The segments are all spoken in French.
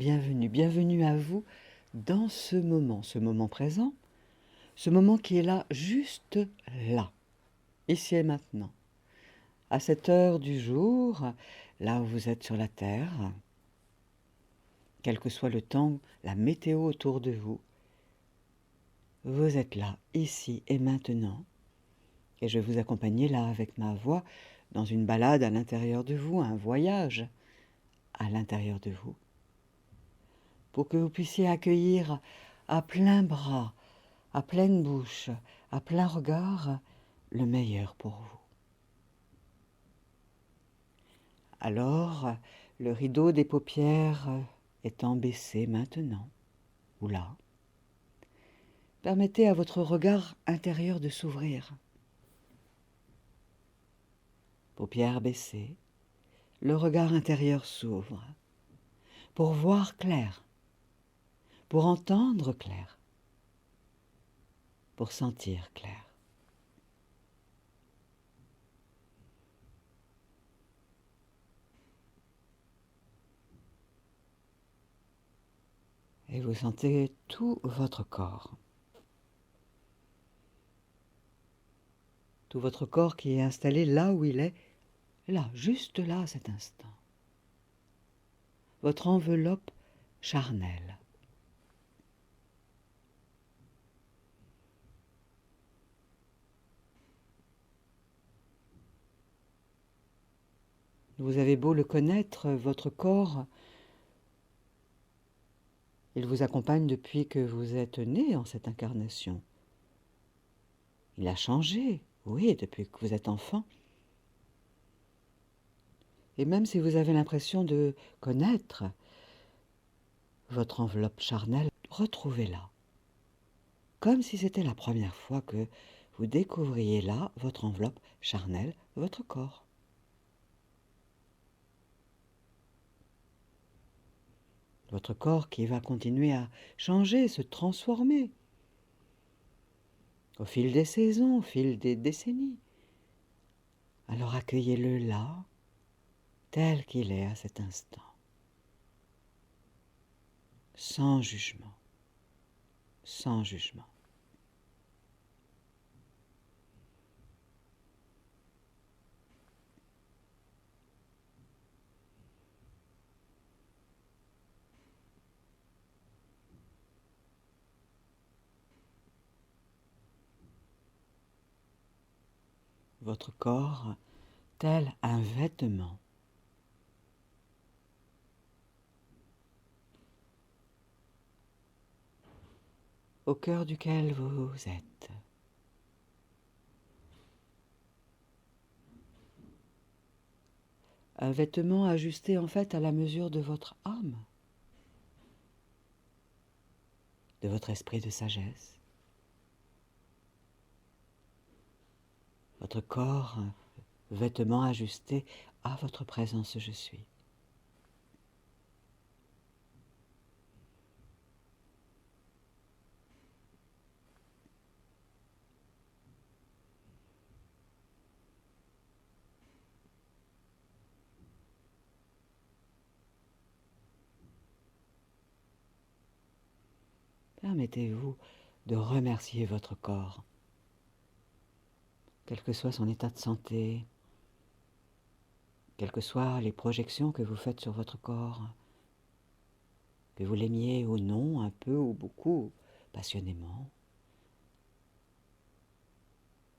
bienvenue, bienvenue à vous dans ce moment présent, ce moment qui est là, juste là, ici et maintenant, à cette heure du jour, là où vous êtes sur la terre, quel que soit le temps, la météo autour de vous, vous êtes là, ici et maintenant, et je vais vous accompagner là avec ma voix dans une balade à l'intérieur de vous, un voyage à l'intérieur de vous, pour que vous puissiez accueillir à plein bras, à pleine bouche, à plein regard, le meilleur pour vous. Alors, le rideau des paupières étant baissé maintenant, ou là, permettez à votre regard intérieur de s'ouvrir. Paupières baissées, le regard intérieur s'ouvre, pour voir clair, pour entendre clair, pour sentir clair. Et vous sentez tout votre corps. Tout votre corps qui est installé là où il est, là, juste là à cet instant. Votre enveloppe charnelle. Vous avez beau le connaître, votre corps, il vous accompagne depuis que vous êtes né en cette incarnation. Il a changé, oui, depuis que vous êtes enfant. Et même si vous avez l'impression de connaître votre enveloppe charnelle, retrouvez-la. Comme si c'était la première fois que vous découvriez là votre enveloppe charnelle, votre corps. Votre corps qui va continuer à changer, se transformer au fil des saisons, au fil des décennies. Alors accueillez-le là, tel qu'il est à cet instant, sans jugement, sans jugement. Votre corps tel un vêtement. Au cœur duquel vous êtes. Un vêtement ajusté en fait à la mesure de votre âme, de votre esprit de sagesse. Votre corps, vêtement ajusté à votre présence je suis. Permettez-vous de remercier votre corps, quel que soit son état de santé, quelles que soient les projections que vous faites sur votre corps, que vous l'aimiez ou non, un peu ou beaucoup, passionnément.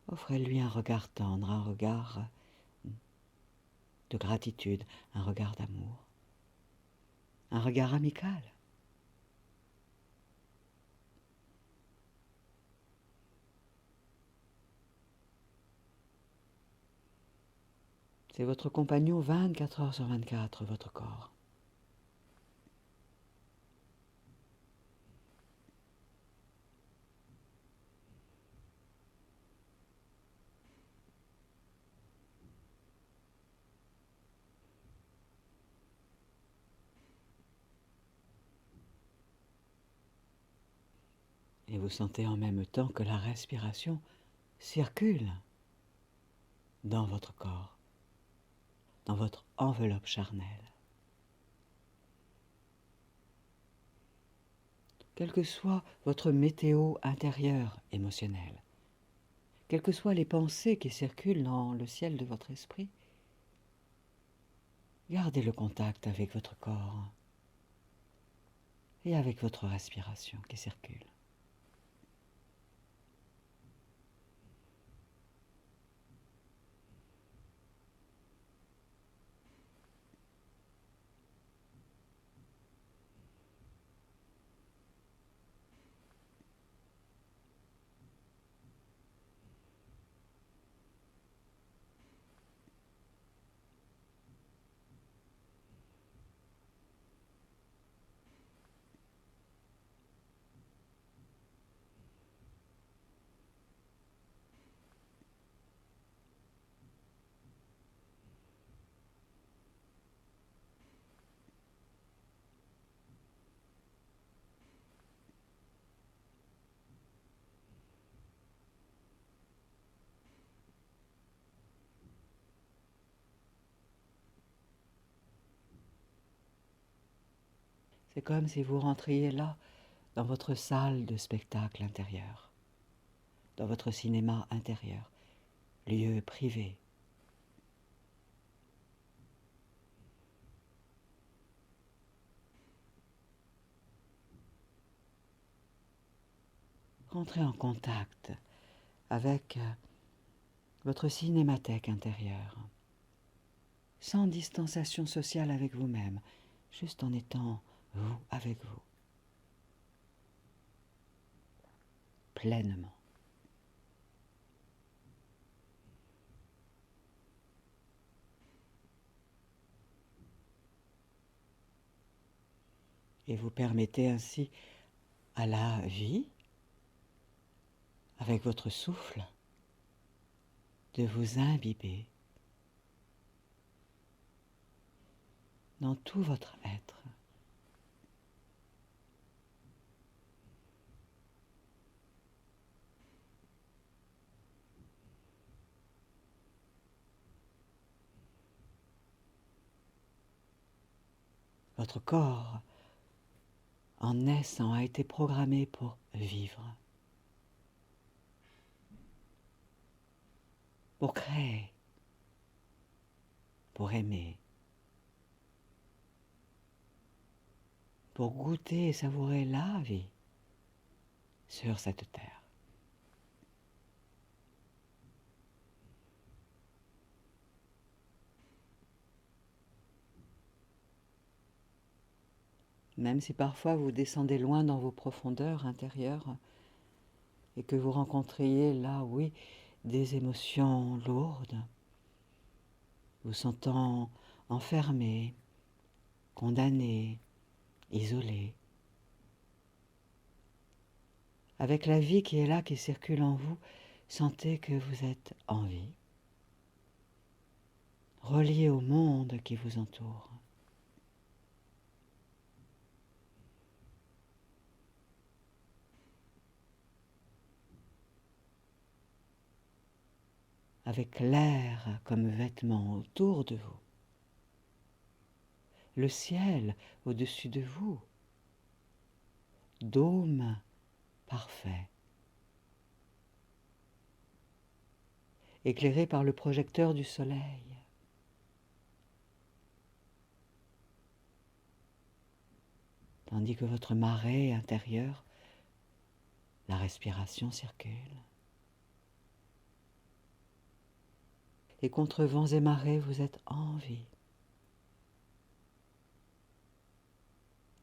Offrez-lui un regard tendre, un regard de gratitude, un regard d'amour, un regard amical. C'est votre compagnon 24 heures sur 24, votre corps. Et vous sentez en même temps que la respiration circule dans votre corps, dans votre enveloppe charnelle. quelle que soit votre météo intérieure émotionnelle, quelles que soient les pensées qui circulent dans le ciel de votre esprit, gardez le contact avec votre corps et avec votre respiration qui circule. C'est comme si vous rentriez là, dans votre salle de spectacle intérieur, dans votre cinéma intérieur, lieu privé. Rentrez en contact avec votre cinémathèque intérieure, sans distanciation sociale avec vous-même, juste en étant vous avec vous, pleinement. Et vous permettez ainsi à la vie, avec votre souffle, de vous imbiber dans tout votre être. Votre corps, en naissant, a été programmé pour vivre, pour créer, pour aimer, pour goûter et savourer la vie sur cette terre. Même si parfois vous descendez loin dans vos profondeurs intérieures et que vous rencontriez là, oui, des émotions lourdes, vous sentant enfermé, condamné, isolé. Avec la vie qui est là, qui circule en vous, sentez que vous êtes en vie, relié au monde qui vous entoure. Avec l'air comme vêtement autour de vous, le ciel au-dessus de vous, dôme parfait, éclairé par le projecteur du soleil. Tandis que votre marée intérieure, la respiration circule. Et contre vents et marées, vous êtes en vie.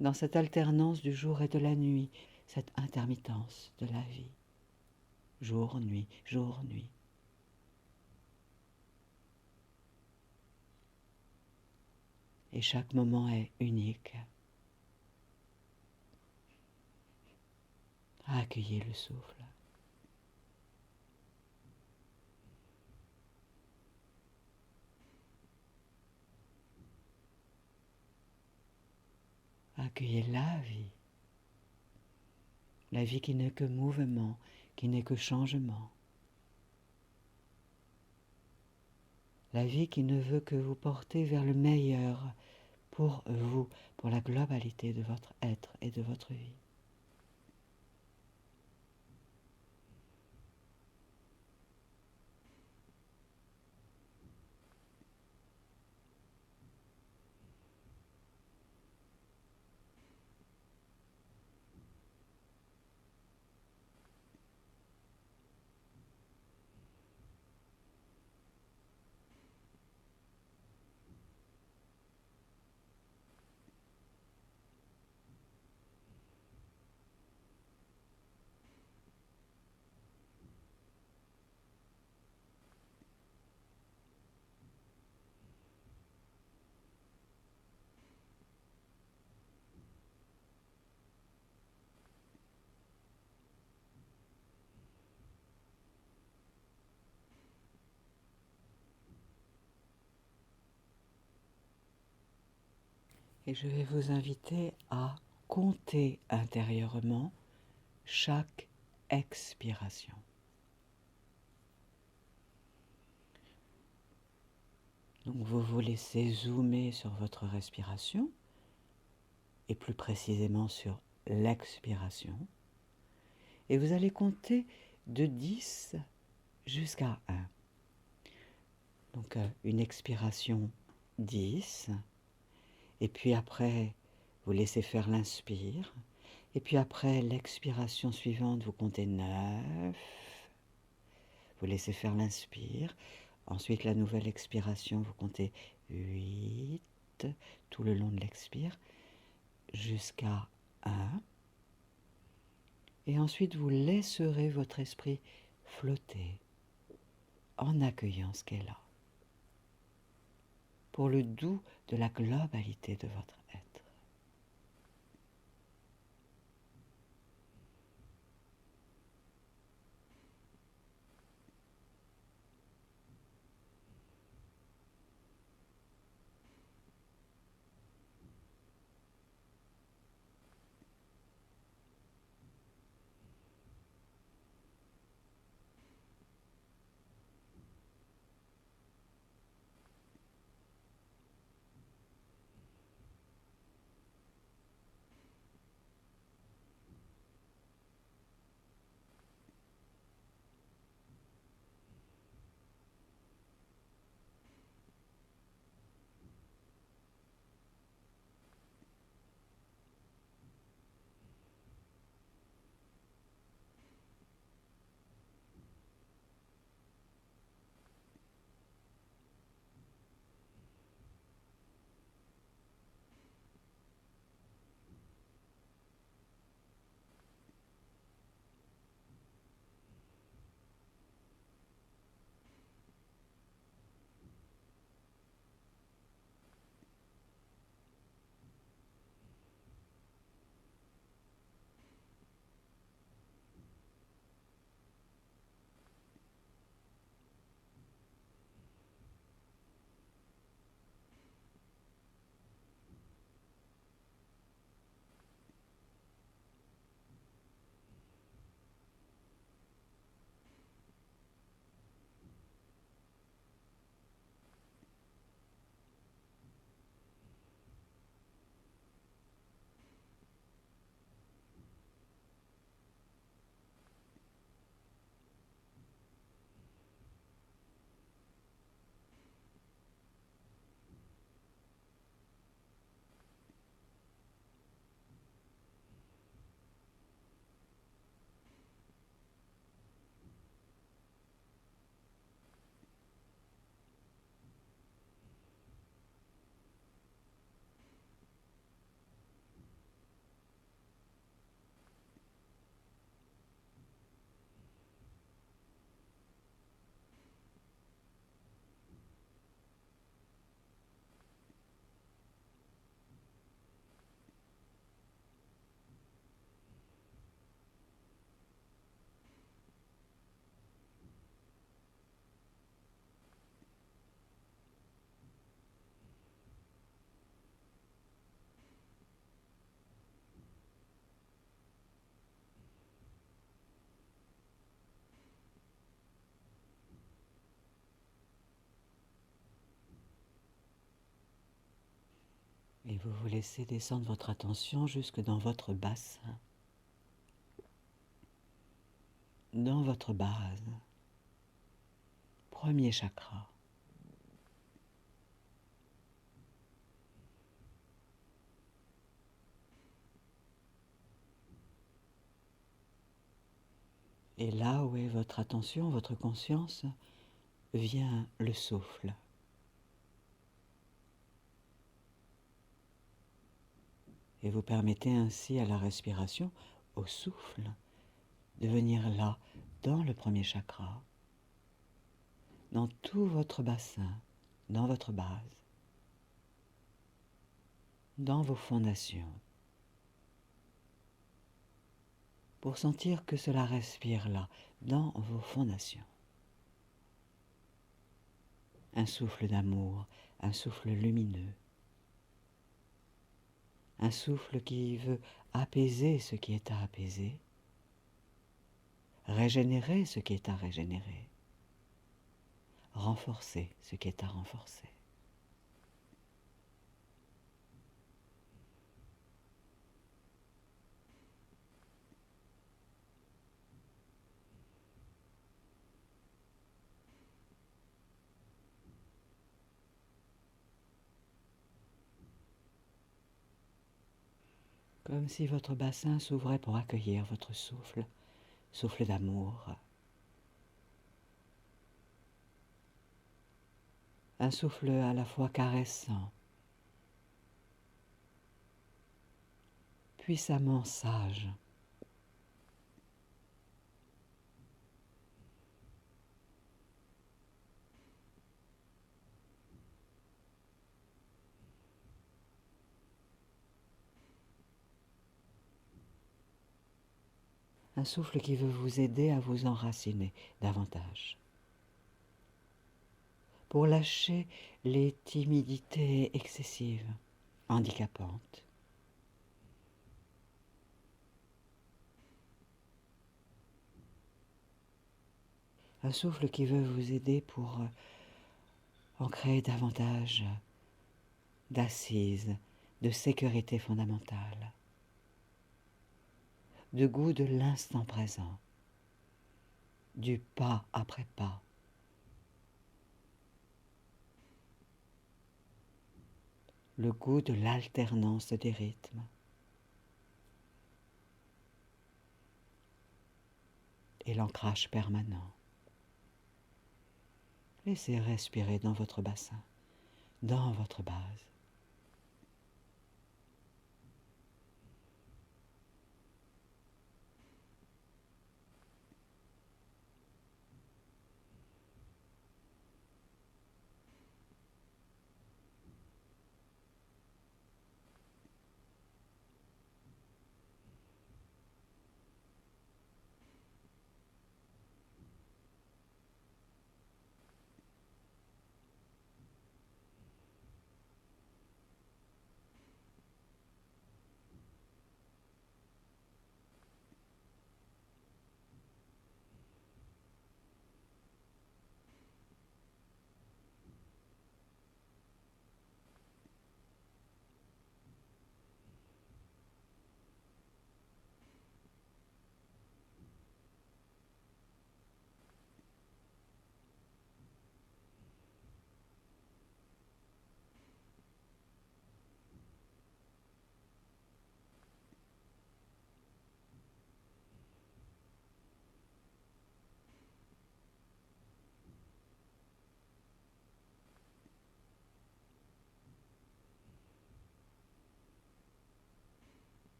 Dans cette alternance du jour et de la nuit, cette intermittence de la vie. Jour, nuit, jour, nuit. Et chaque moment est unique. Accueillez le souffle. Accueillez la vie qui n'est que mouvement, qui n'est que changement, la vie qui ne veut que vous porter vers le meilleur pour vous, pour la globalité de votre être et de votre vie. Et je vais vous inviter à compter intérieurement chaque expiration. Donc vous vous laissez zoomer sur votre respiration et plus précisément sur l'expiration. Et vous allez compter de 10 jusqu'à 1. Donc une expiration 10, et puis après vous laissez faire l'inspire, et puis après l'expiration suivante vous comptez 9, vous laissez faire l'inspire, ensuite la nouvelle expiration vous comptez 8, tout le long de l'expire, jusqu'à 1, et ensuite vous laisserez votre esprit flotter en accueillant ce qu'est là, pour le doux de la globalité de votre être. Et vous vous laissez descendre votre attention jusque dans votre bassin, dans votre base, premier chakra. Et là où est votre attention, votre conscience, vient le souffle. Et vous permettez ainsi à la respiration, au souffle, de venir là, dans le premier chakra, dans tout votre bassin, dans votre base, dans vos fondations, pour sentir que cela respire là, dans vos fondations. Un souffle d'amour, un souffle lumineux. Un souffle qui veut apaiser ce qui est à apaiser, régénérer ce qui est à régénérer, renforcer ce qui est à renforcer. Comme si votre bassin s'ouvrait pour accueillir votre souffle, souffle d'amour. Un souffle à la fois caressant, puissamment sage. Un souffle qui veut vous aider à vous enraciner davantage, pour lâcher les timidités excessives, handicapantes. Un souffle qui veut vous aider pour ancrer davantage d'assises, de sécurité fondamentale, de goût de l'instant présent, du pas après pas. Le goût de l'alternance des rythmes. Et l'ancrage permanent. Laissez respirer dans votre bassin, dans votre base.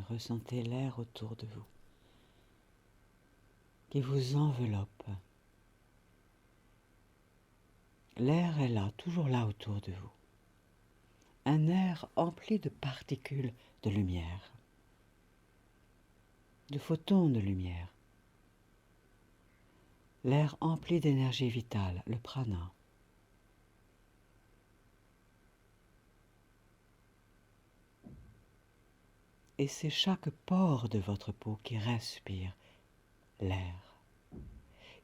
Ressentez l'air autour de vous, qui vous enveloppe. L'air est là, toujours là autour de vous. Un air empli de particules de lumière, de photons de lumière. L'air empli d'énergie vitale, le prana. Et c'est chaque pore de votre peau qui respire l'air,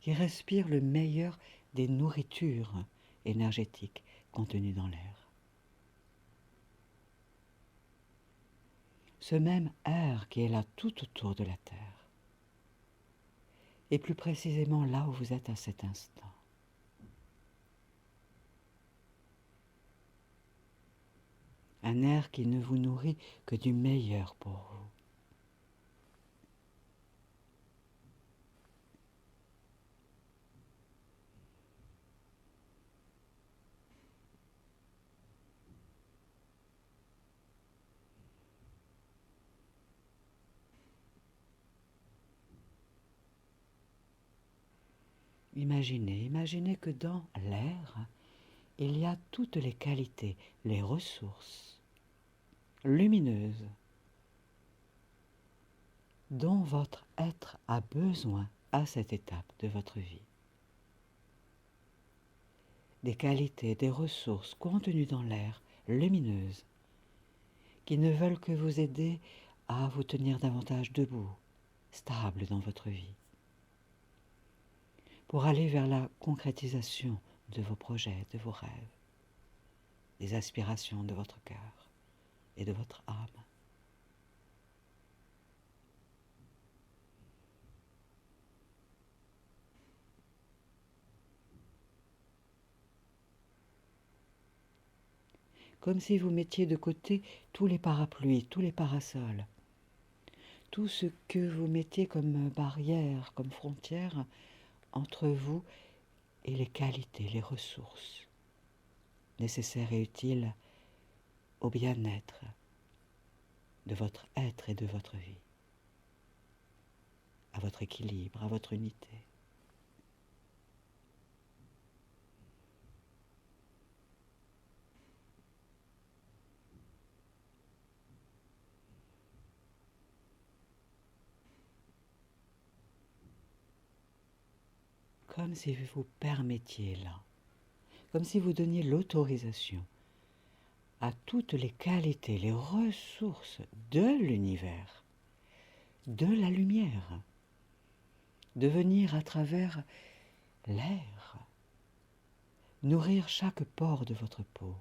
qui respire le meilleur des nourritures énergétiques contenues dans l'air. Ce même air qui est là tout autour de la Terre, et plus précisément là où vous êtes à cet instant. Un air qui ne vous nourrit que du meilleur pour vous. Imaginez que dans l'air, il y a toutes les qualités, les ressources lumineuses dont votre être a besoin à cette étape de votre vie. Des qualités, des ressources contenues dans l'air, lumineuses, qui ne veulent que vous aider à vous tenir davantage debout, stable dans votre vie, pour aller vers la concrétisation de vos projets, de vos rêves, des aspirations de votre cœur et de votre âme. Comme si vous mettiez de côté tous les parapluies, tous les parasols, tout ce que vous mettiez comme barrière, comme frontière entre vous et les qualités, les ressources nécessaires et utiles au bien-être de votre être et de votre vie, à votre équilibre, à votre unité. Comme si vous vous permettiez là, comme si vous donniez l'autorisation à toutes les qualités, les ressources de l'univers, de la lumière, de venir à travers l'air, nourrir chaque pore de votre peau,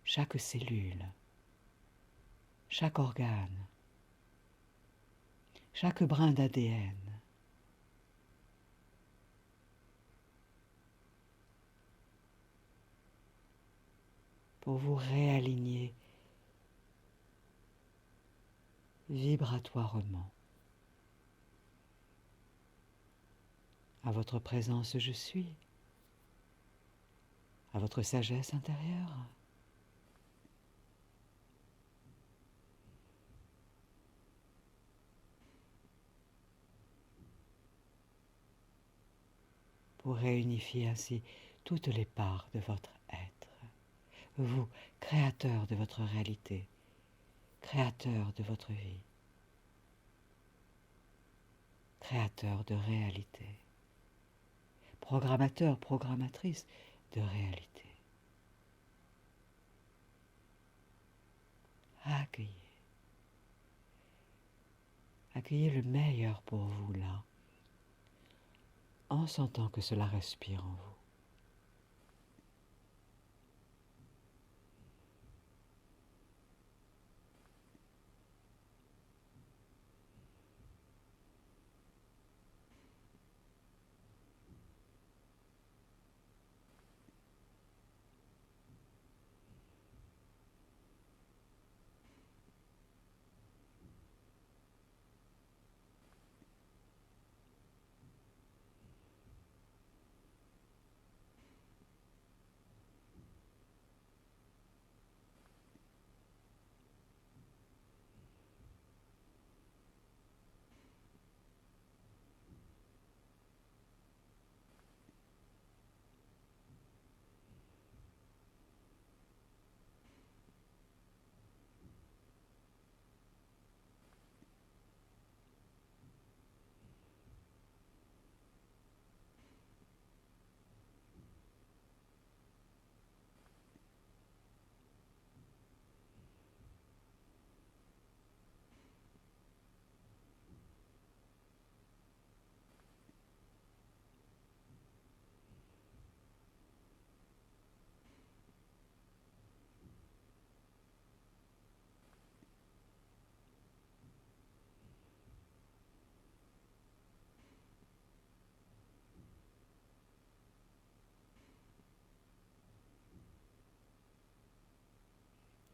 chaque cellule, chaque organe, chaque brin d'ADN, pour vous réaligner vibratoirement à votre présence je suis, à votre sagesse intérieure. Pour réunifier ainsi toutes les parts de votre être. Vous, créateur de votre réalité, créateur de votre vie, créateur de réalité, programmateur, programmatrice de réalité. Accueillez. Accueillez le meilleur pour vous là, en sentant que cela respire en vous.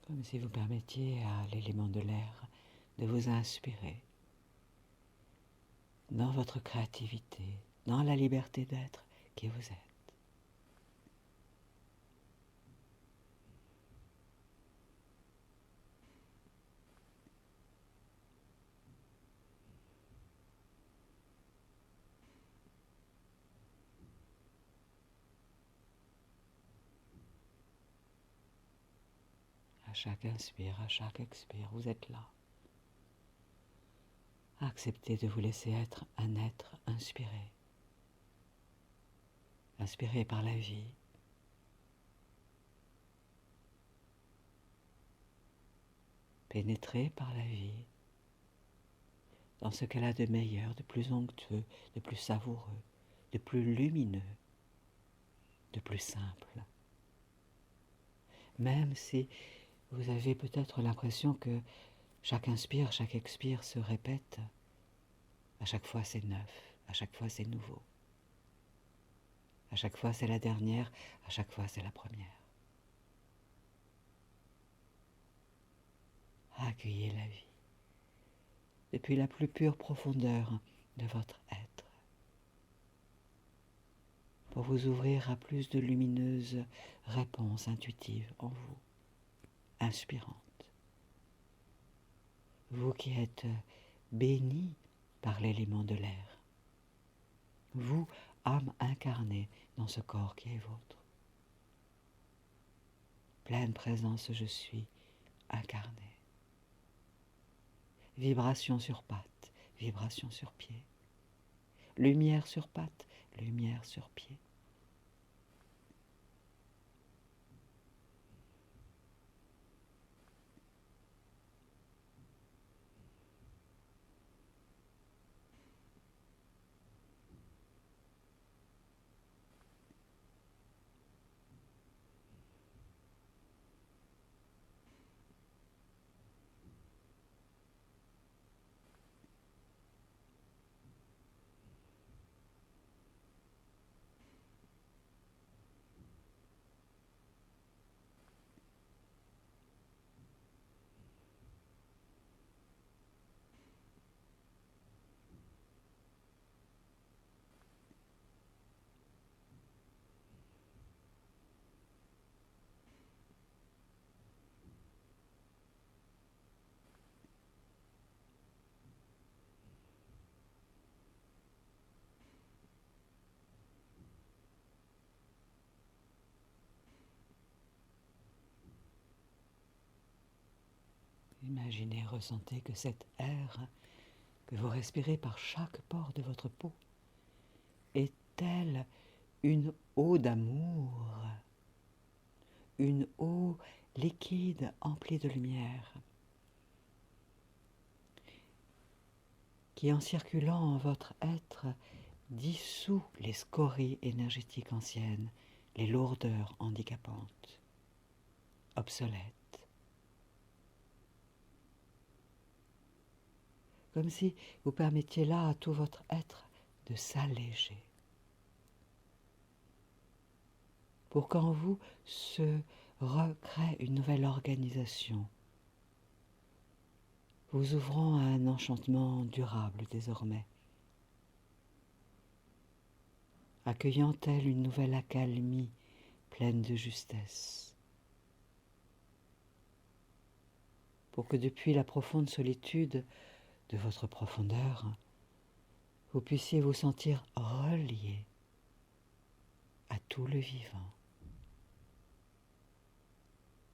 Comme si vous permettiez à l'élément de l'air de vous inspirer dans votre créativité, dans la liberté d'être qui vous êtes. chaque inspire, à chaque expire, vous êtes là. Acceptez de vous laisser être un être inspiré. Inspiré par la vie. Pénétré par la vie. Dans ce qu'elle a de meilleur, de plus onctueux, de plus savoureux, de plus lumineux, de plus simple. Même si vous avez peut-être l'impression que chaque inspire, chaque expire se répète, à chaque fois c'est neuf, à chaque fois c'est nouveau. À chaque fois c'est la dernière, à chaque fois c'est la première. Accueillez la vie depuis la plus pure profondeur de votre être pour vous ouvrir à plus de lumineuses réponses intuitives en vous, inspirantes. Vous qui êtes béni par l'élément de l'air, vous, âme incarnée dans ce corps qui est vôtre. Pleine présence je suis incarnée. Vibration sur patte, vibration sur pied. Lumière sur patte, lumière sur pied. Imaginez, ressentez que cet air que vous respirez par chaque pore de votre peau est telle une eau d'amour, une eau liquide emplie de lumière, qui en circulant en votre être dissout les scories énergétiques anciennes, les lourdeurs handicapantes, obsolètes. Comme si vous permettiez là à tout votre être de s'alléger. Pour qu'en vous se recrée une nouvelle organisation, vous ouvrant à un enchantement durable désormais, accueillant telle une nouvelle accalmie pleine de justesse, pour que depuis la profonde solitude de votre profondeur, vous puissiez vous sentir relié à tout le vivant,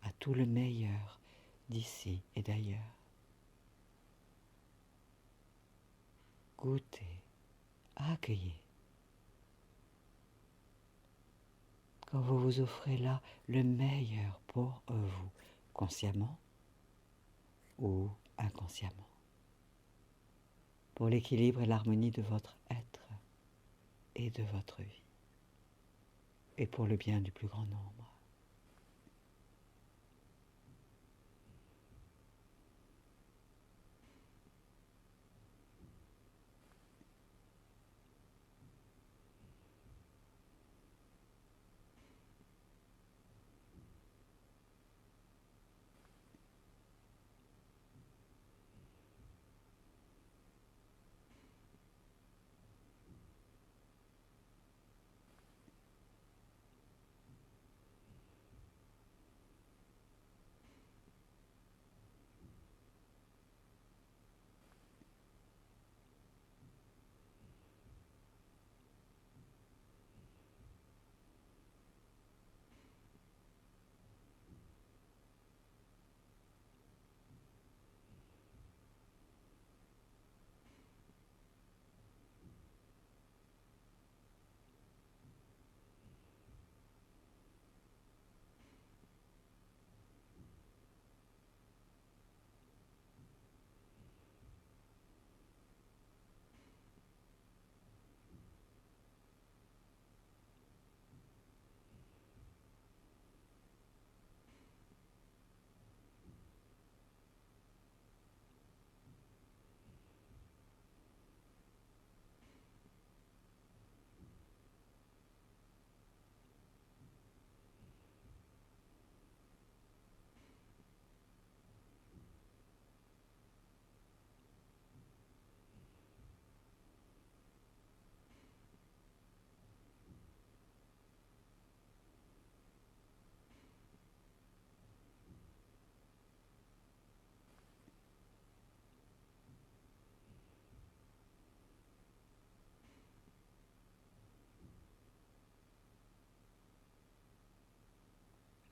à tout le meilleur d'ici et d'ailleurs. Goûtez, accueillez. Quand vous vous offrez là le meilleur pour vous, consciemment ou inconsciemment, pour l'équilibre et l'harmonie de votre être et de votre vie, et pour le bien du plus grand nombre.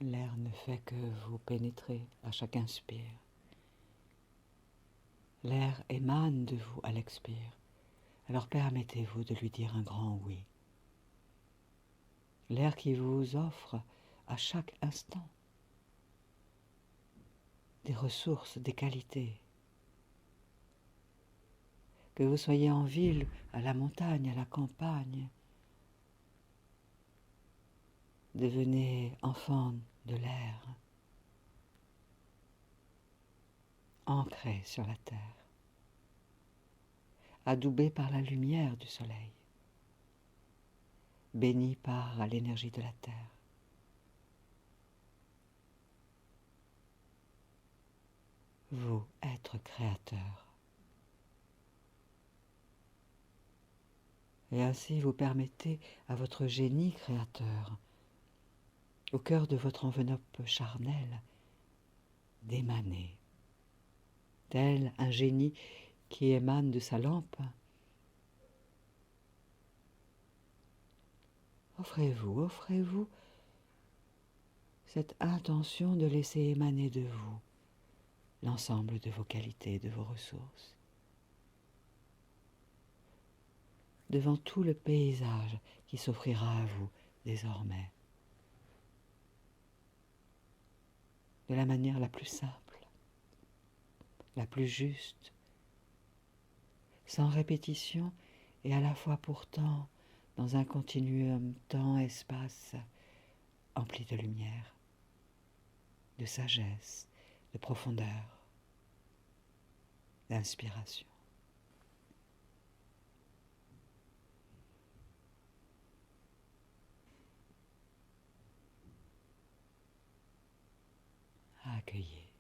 L'air ne fait que vous pénétrer à chaque inspire. L'air émane de vous à l'expire. Alors permettez-vous de lui dire un grand oui. L'air qui vous offre à chaque instant des ressources, des qualités. Que vous soyez en ville, à la montagne, à la campagne, devenez enfant de l'air, ancré sur la terre, adoubé par la lumière du soleil, béni par l'énergie de la terre. Vous, être créateur. Et ainsi vous permettez à votre génie créateur, au cœur de votre enveloppe charnelle, d'émaner, tel un génie qui émane de sa lampe. Offrez-vous cette intention de laisser émaner de vous l'ensemble de vos qualités, de vos ressources. Devant tout le paysage qui s'offrira à vous désormais, de la manière la plus simple, la plus juste, sans répétition et à la fois pourtant dans un continuum temps-espace empli de lumière, de sagesse, de profondeur, d'inspiration. À accueillir.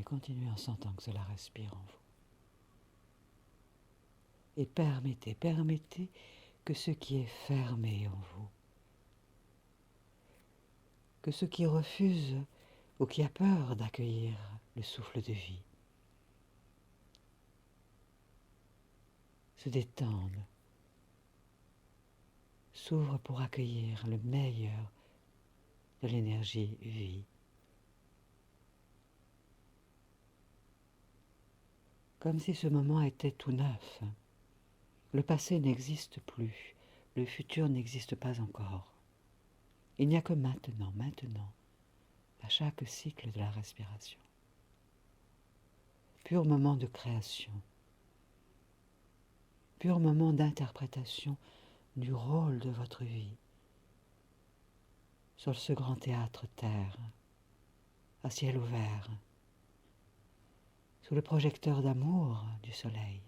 Continuez en sentant que cela respire en vous. Et permettez que ce qui est fermé en vous, que ce qui refuse ou qui a peur d'accueillir le souffle de vie, se détende, s'ouvre pour accueillir le meilleur de l'énergie vie. Comme si ce moment était tout neuf. Le passé n'existe plus, le futur n'existe pas encore. Il n'y a que maintenant, à chaque cycle de la respiration. pur moment de création, pur moment d'interprétation du rôle de votre vie sur ce grand théâtre terre, à ciel ouvert, sous le projecteur d'amour du soleil.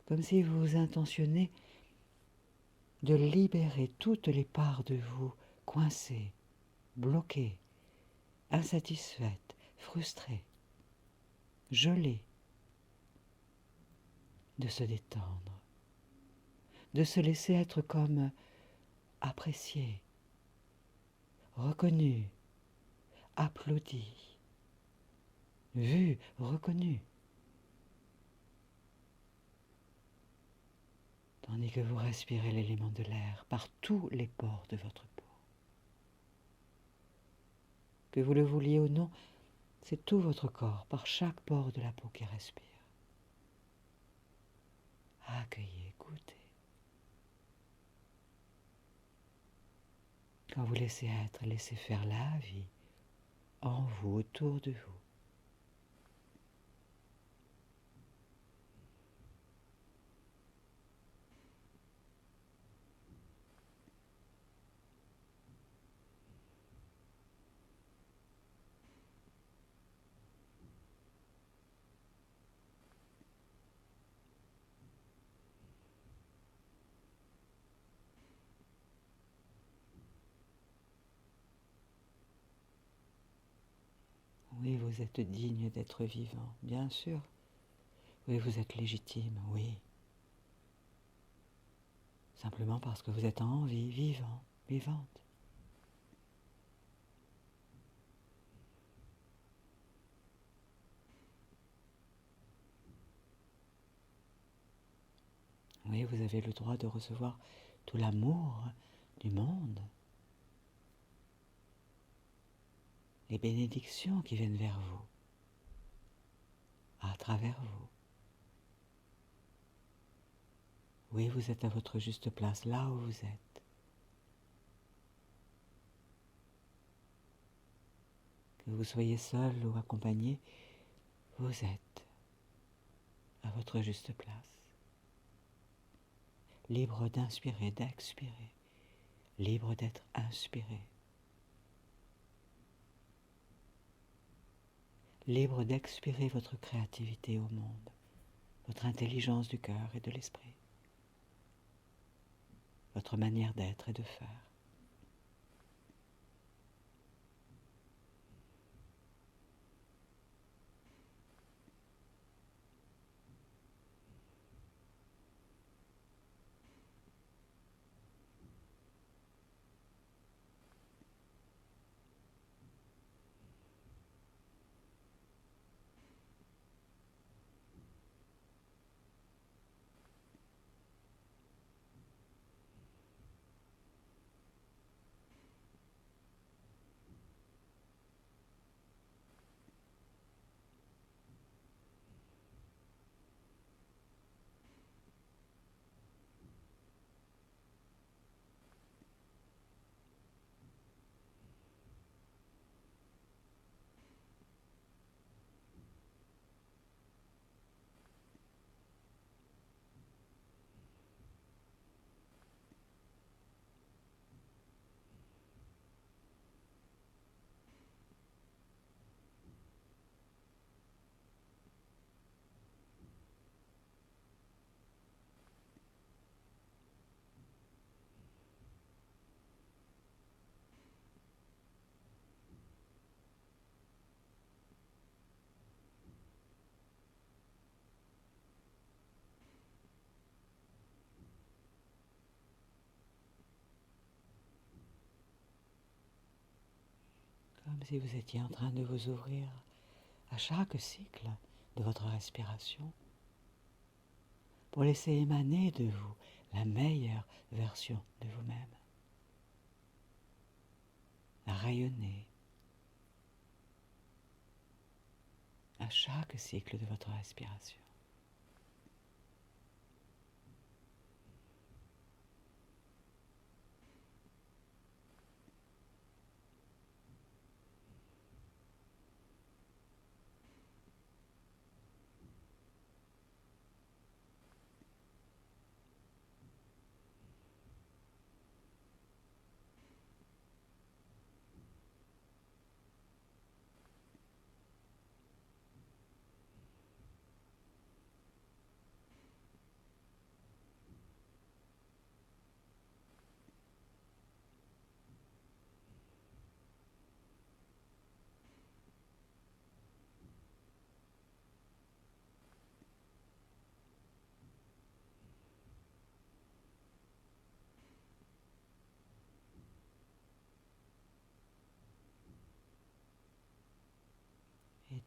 Comme si vous vous intentionnez de libérer toutes les parts de vous coincées, bloquées, insatisfaites, frustrées, gelées, de se détendre, de se laisser être comme apprécié, reconnu, applaudi, vu, reconnu, tandis que vous respirez l'élément de l'air par tous les pores de votre peau. Que vous le vouliez ou non, c'est tout votre corps, par chaque pore de la peau qui respire. Accueillez, goûtez. Quand vous laissez être, laissez faire la vie en vous, autour de vous. Oui, vous êtes digne d'être vivant, bien sûr. Oui, vous êtes légitime, oui. Simplement parce que vous êtes en vie, vivant, vivante. Oui, vous avez le droit de recevoir tout l'amour du monde, les bénédictions qui viennent vers vous, à travers vous. Oui, vous êtes à votre juste place, là où vous êtes. Que vous soyez seul ou accompagné, vous êtes à votre juste place. Libre d'inspirer, d'expirer, libre d'être inspiré. Libre d'expirer votre créativité au monde, votre intelligence du cœur et de l'esprit, votre manière d'être et de faire. Comme si vous étiez en train de vous ouvrir à chaque cycle de votre respiration pour laisser émaner de vous la meilleure version de vous-même, rayonner à chaque cycle de votre respiration.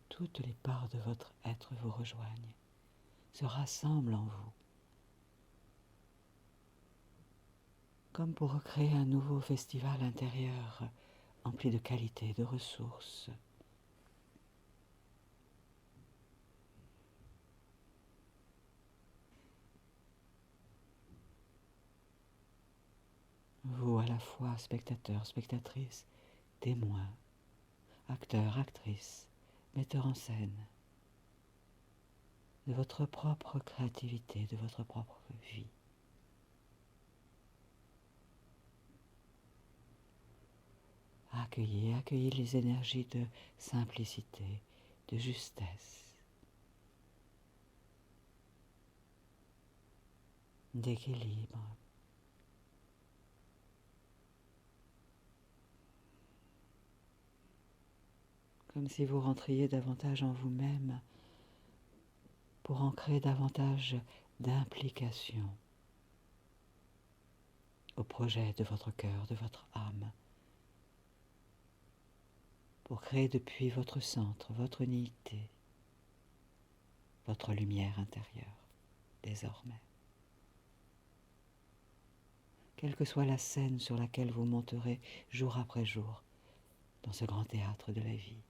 toutes les parts de votre être vous rejoignent, se rassemblent en vous, comme pour recréer un nouveau festival intérieur empli de qualité, de ressources. Vous à la fois spectateurs, spectatrices, témoins, acteurs, actrices, metteurs en scène, de votre propre créativité, de votre propre vie. Accueillez, accueillez les énergies de simplicité, de justesse, d'équilibre. Comme si vous rentriez davantage en vous-même pour ancrer davantage d'implication au projet de votre cœur, de votre âme, pour créer depuis votre centre, votre unité, votre lumière intérieure, désormais. Quelle que soit la scène sur laquelle vous monterez jour après jour dans ce grand théâtre de la vie,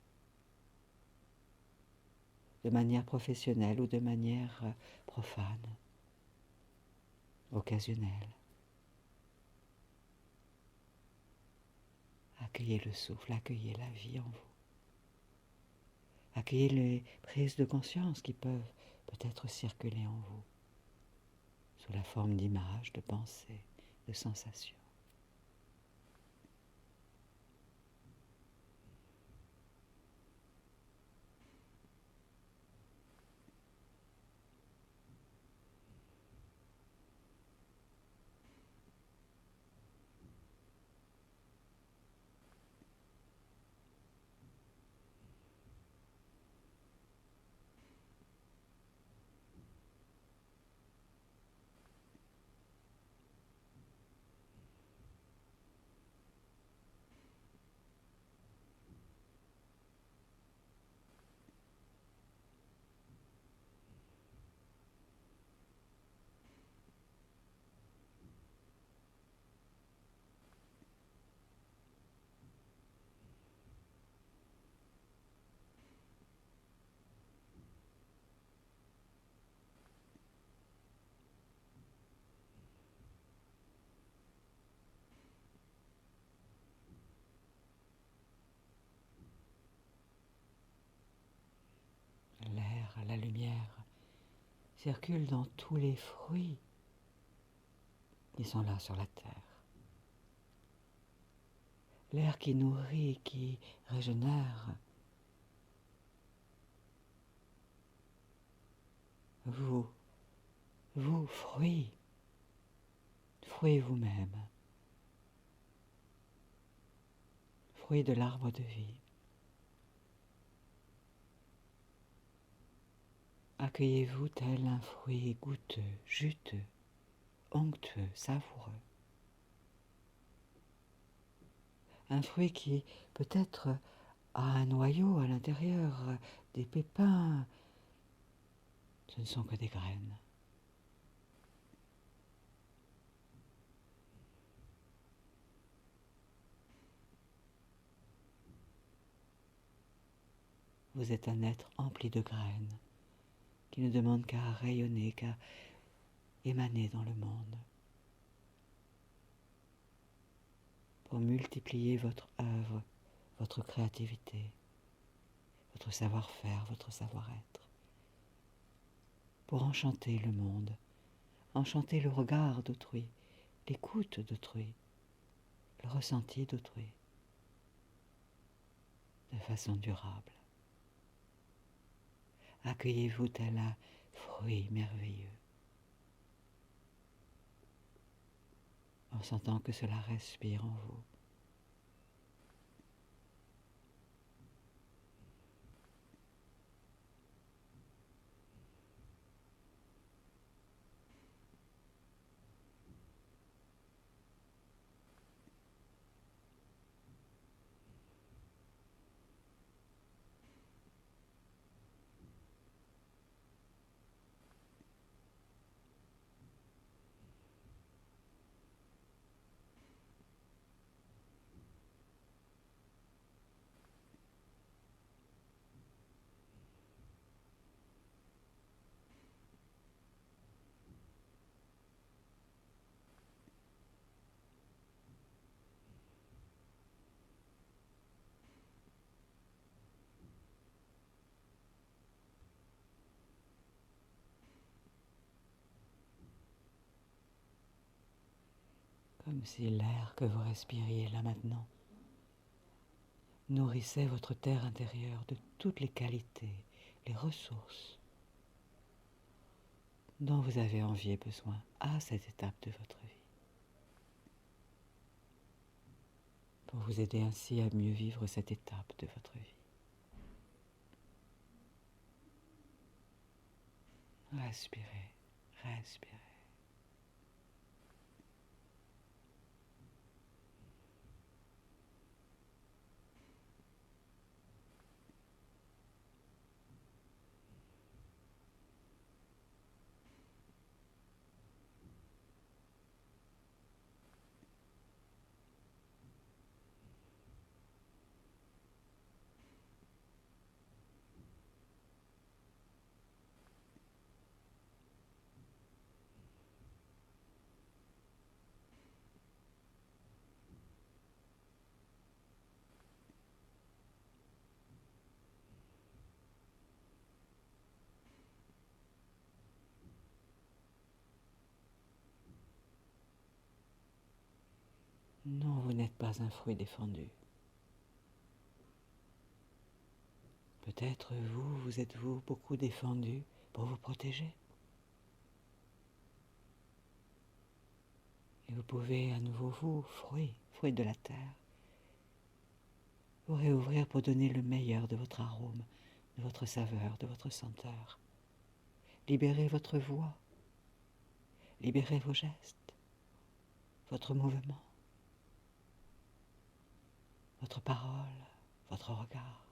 de manière professionnelle ou de manière profane, occasionnelle. Accueillez le souffle, accueillez la vie en vous. Accueillez les prises de conscience qui peuvent peut-être circuler en vous, sous la forme d'images, de pensées, de sensations. L'air, la lumière circulent dans tous les fruits qui sont là sur la terre. L'air qui nourrit, qui régénère. Vous, fruits, fruits vous-même, fruits de l'arbre de vie. Accueillez-vous tel un fruit goûteux, juteux, onctueux, savoureux. Un fruit qui peut-être a un noyau à l'intérieur, des pépins. Ce ne sont que des graines. Vous êtes un être empli de graines, qui ne demande qu'à rayonner, qu'à émaner dans le monde, pour multiplier votre œuvre, votre créativité, votre savoir-faire, votre savoir-être, pour enchanter le monde, enchanter le regard d'autrui, l'écoute d'autrui, le ressenti d'autrui, de façon durable. Accueillez-vous tel un fruit merveilleux, en sentant que cela respire en vous. comme si l'air que vous respiriez là maintenant nourrissait votre terre intérieure de toutes les qualités, les ressources dont vous avez envie et besoin à cette étape de votre vie, pour vous aider ainsi à mieux vivre cette étape de votre vie. Respirez, respirez. Non, vous n'êtes pas un fruit défendu. Peut-être vous êtes-vous beaucoup défendu pour vous protéger. Et vous pouvez à nouveau vous, fruit de la terre, vous réouvrir pour donner le meilleur de votre arôme, de votre saveur, de votre senteur. Libérez votre voix, libérez vos gestes, votre mouvement, votre parole, votre regard.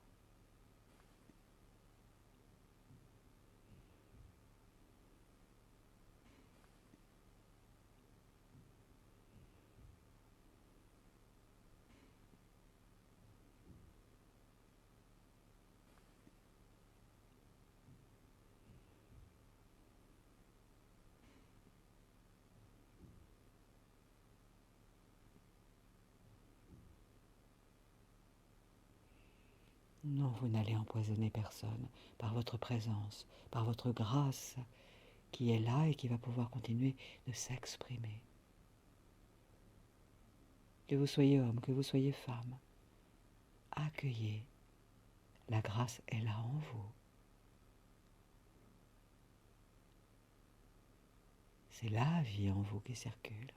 Non, vous n'allez empoisonner personne par votre présence, par votre grâce qui est là et qui va pouvoir continuer de s'exprimer. Que vous soyez homme, que vous soyez femme, accueillez. La grâce est là en vous. C'est la vie en vous qui circule.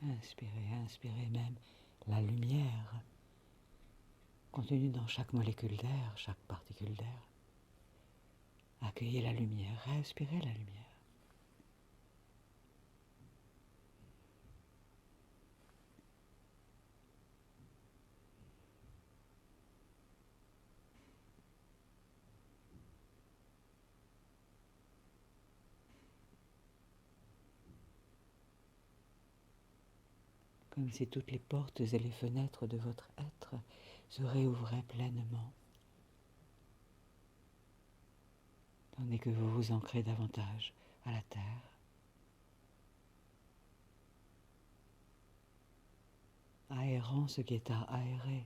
Inspirez, inspirez même la lumière contenue dans chaque molécule d'air, chaque particule d'air. Accueillez la lumière, respirez la lumière. comme si toutes les portes et les fenêtres de votre être se réouvraient pleinement, tandis que vous vous ancrez davantage à la terre, aérant ce qui est à aérer,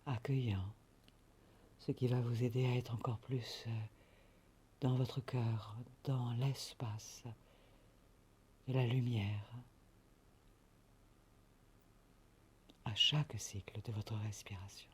accueillant ce qui va vous aider à être encore plus dans votre cœur, dans l'espace de la lumière, à chaque cycle de votre respiration.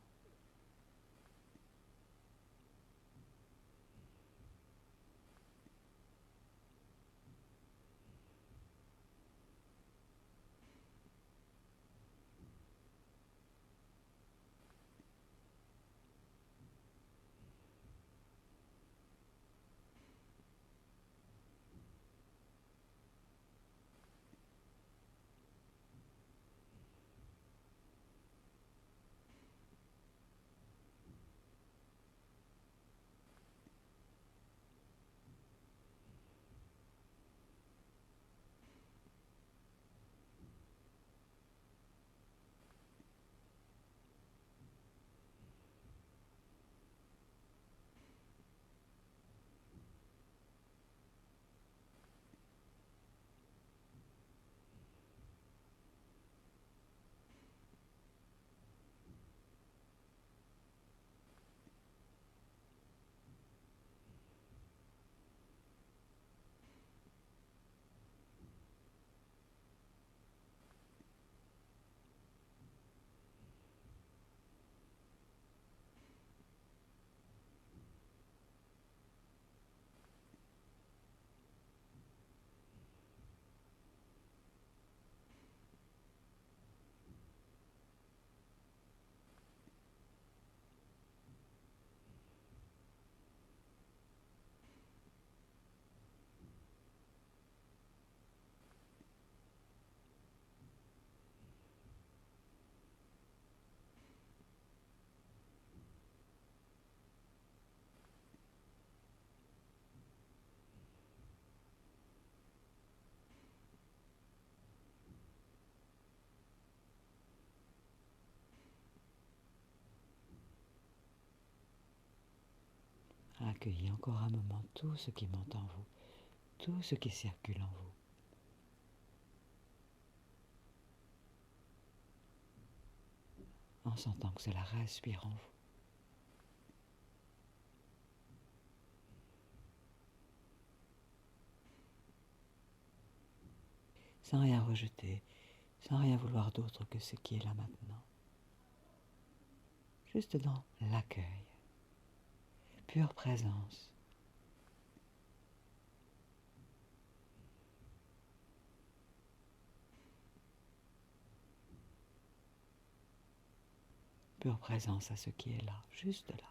Accueillez encore un moment tout ce qui monte en vous, tout ce qui circule en vous, en sentant que cela respire en vous. Sans rien rejeter, sans rien vouloir d'autre que ce qui est là maintenant. Juste dans l'accueil, pure présence. Pure présence à ce qui est là, juste là.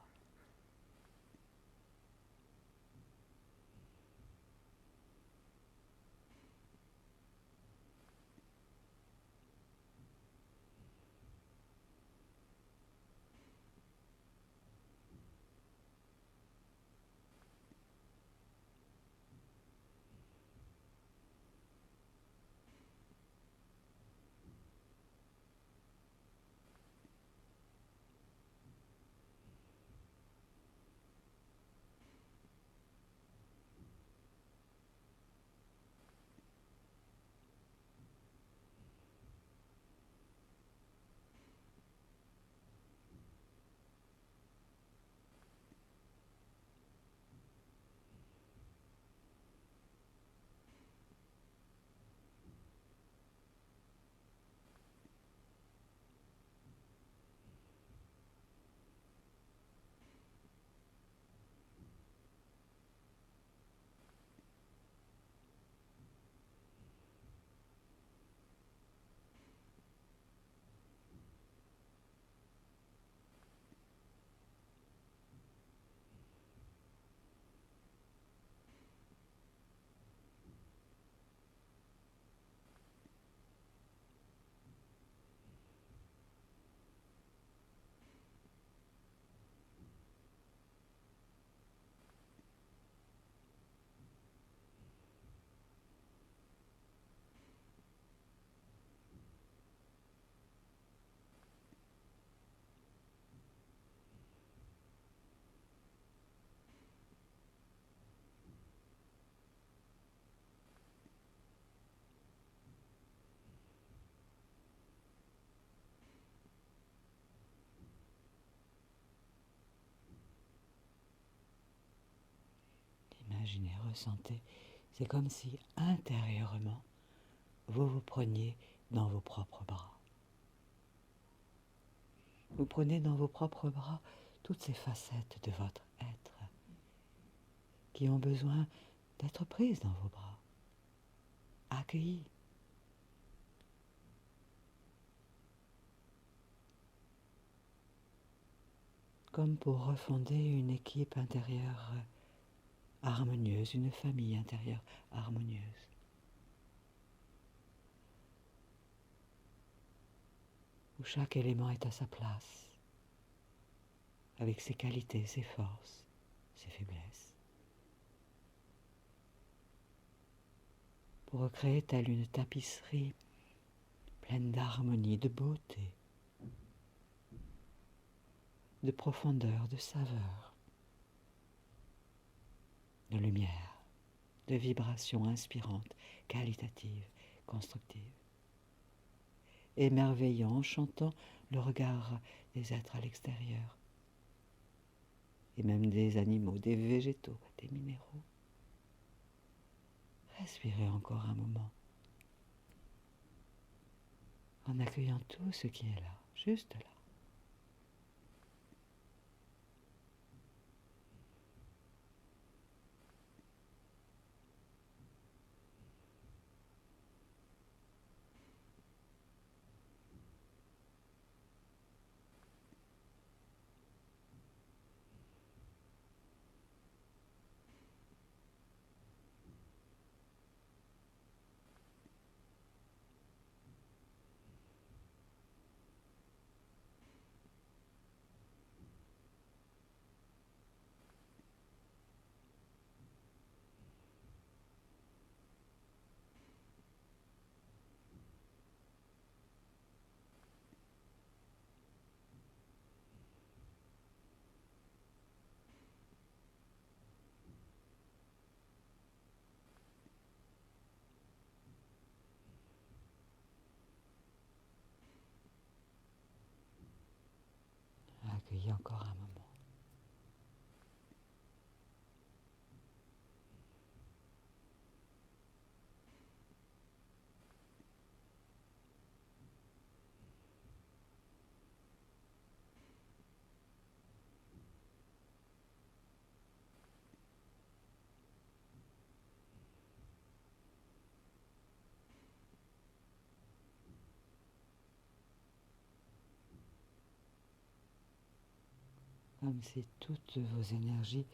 imaginez, ressentez. C'est comme si intérieurement, vous vous preniez dans vos propres bras. Vous prenez dans vos propres bras toutes ces facettes de votre être qui ont besoin d'être prises dans vos bras, accueillies. Comme pour refonder une équipe intérieure harmonieuse, une famille intérieure harmonieuse. Où chaque élément est à sa place, avec ses qualités, ses forces, ses faiblesses. Pour recréer telle une tapisserie pleine d'harmonie, de beauté, de profondeur, de saveur, de lumière, de vibrations inspirantes, qualitatives, constructives. Émerveillant, chantant le regard des êtres à l'extérieur, et même des animaux, des végétaux, des minéraux. Respirez encore un moment, en accueillant tout ce qui est là, juste là. Accueillez encore un moment. Comme si toutes vos énergies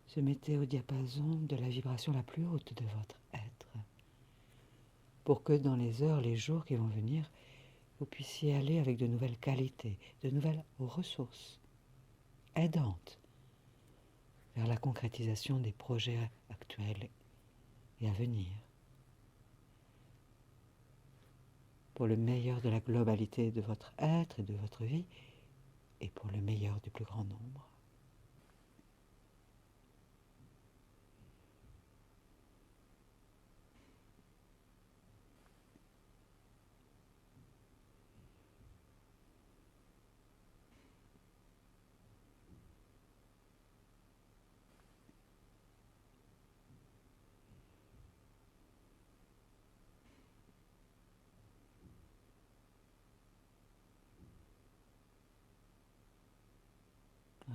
se mettaient au diapason de la vibration la plus haute de votre être, pour que dans les heures, les jours qui vont venir, vous puissiez aller avec de nouvelles qualités, de nouvelles ressources aidantes vers la concrétisation des projets actuels et à venir, pour le meilleur de la globalité de votre être et de votre vie, et pour le meilleur du plus grand nombre.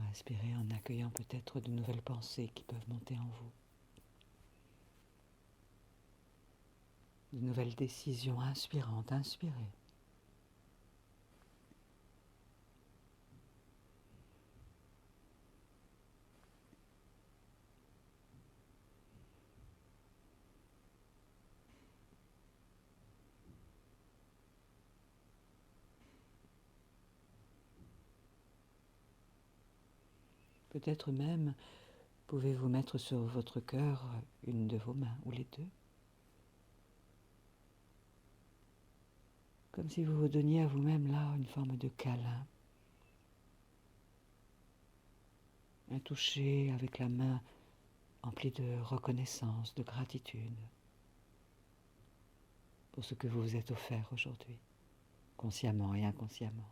Respirez en accueillant peut-être de nouvelles pensées qui peuvent monter en vous. De nouvelles décisions inspirantes, inspirez. Peut-être même pouvez-vous mettre sur votre cœur une de vos mains ou les deux. Comme si vous vous donniez à vous-même là une forme de câlin. Un toucher avec la main emplie de reconnaissance, de gratitude pour ce que vous vous êtes offert aujourd'hui, consciemment et inconsciemment.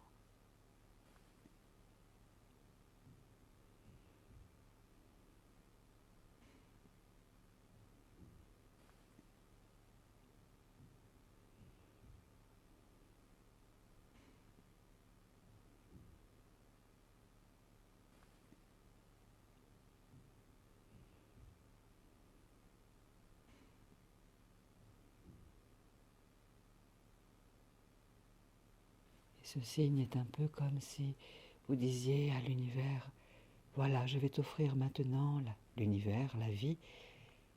Ce signe est un peu comme si vous disiez à l'univers, voilà, je vais t'offrir maintenant l'univers, la vie,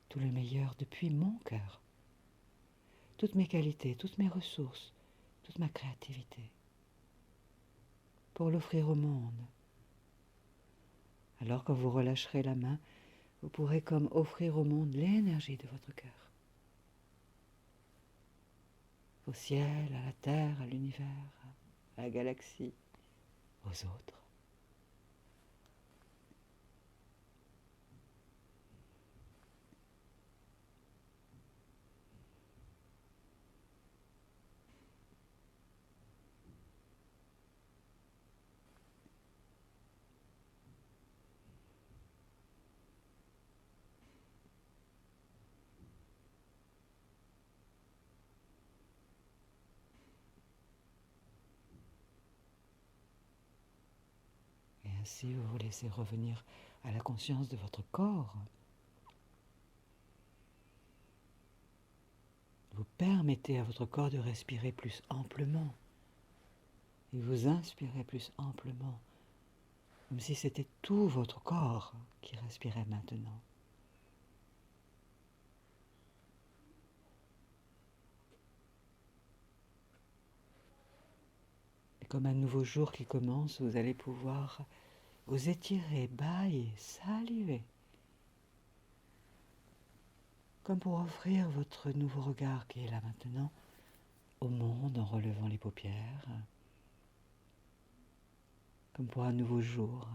tout le meilleur depuis mon cœur. Toutes mes qualités, toutes mes ressources, toute ma créativité, pour l'offrir au monde. Alors quand vous relâcherez la main, vous pourrez comme offrir au monde l'énergie de votre cœur. Au ciel, à la terre, à l'univers, à la galaxie, aux autres. Et ainsi, vous vous laissez revenir à la conscience de votre corps. Vous permettez à votre corps de respirer plus amplement. Et vous inspirez plus amplement, comme si c'était tout votre corps qui respirait maintenant. Et comme un nouveau jour qui commence, vous allez pouvoir vous étirer, bâiller, saliver, comme pour offrir votre nouveau regard qui est là maintenant au monde en relevant les paupières, comme pour un nouveau jour,